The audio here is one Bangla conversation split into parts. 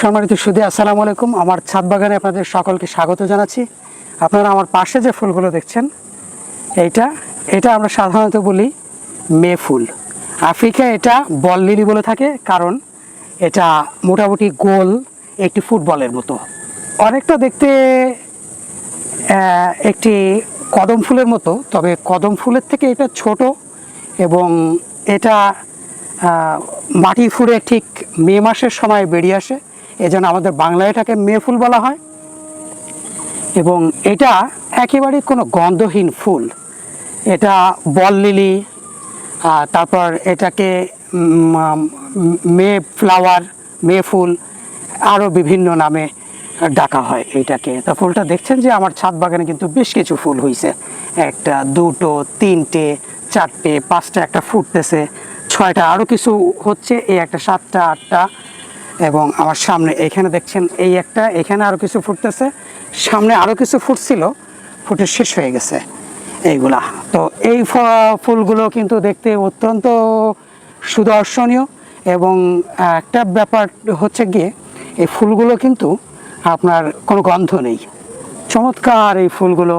সম্মানিত সুধী, আসসালামু আলাইকুম। আমার ছাদ বাগানে আপনাদের সকলকে স্বাগত জানাচ্ছি। আপনারা আমার পাশে যে ফুলগুলো দেখছেন, এটা আমরা সাধারণত বলি মে ফুল। আফ্রিকায় এটা বল লিলি বলে থাকে, কারণ এটা মোটামুটি গোল একটি ফুটবলের মতো। অনেকটা দেখতে একটি কদম ফুলের মতো, তবে কদম ফুলের থেকে এটা ছোট এবং এটা মাটি ফুঁড়ে ঠিক মে মাসের সময় বেরিয়ে আসে, এজন্য আমাদের বাংলায় এটাকে মে ফুল বলা হয়। এবং এটা একেবারেই কোনো গন্ধহীন ফুল। এটা বল লিলি, তারপর এটাকে মে ফ্লাওয়ার, মে ফুল, আরও বিভিন্ন নামে ডাকা হয় এইটাকে। তা ফুলটা দেখছেন যে আমার ছাদ বাগানে কিন্তু বেশ কিছু ফুল হয়েছে। একটা, দুটো, তিনটে, চারটে, পাঁচটা, একটা ফুটতেছে, ছয়টা, আরও কিছু হচ্ছে, এই একটা, সাতটা, আটটা। এবং আমার সামনে এখানে দেখছেন এই একটা, এখানে আরও কিছু ফুটতেছে, সামনে আরও কিছু ফুটছিল, ফুটে শেষ হয়ে গেছে এইগুলা। তো এই ফুলগুলো কিন্তু দেখতে অত্যন্ত সুদর্শনীয়। এবং একটা ব্যাপার হচ্ছে গিয়ে, এই ফুলগুলো কিন্তু আপনার কোনো গন্ধ নেই। চমৎকার এই ফুলগুলো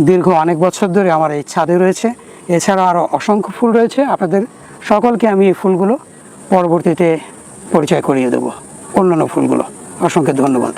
দীর্ঘ অনেক বছর ধরে আমার এই ছাদে রয়েছে। এছাড়া আরও অসংখ্য ফুল রয়েছে। আপনাদের সকলকে আমি এই ফুলগুলো পরবর্তীতে পরিচয় করিয়ে দেবো, অন্যান্য ফুলগুলো। অসংখ্য ধন্যবাদ।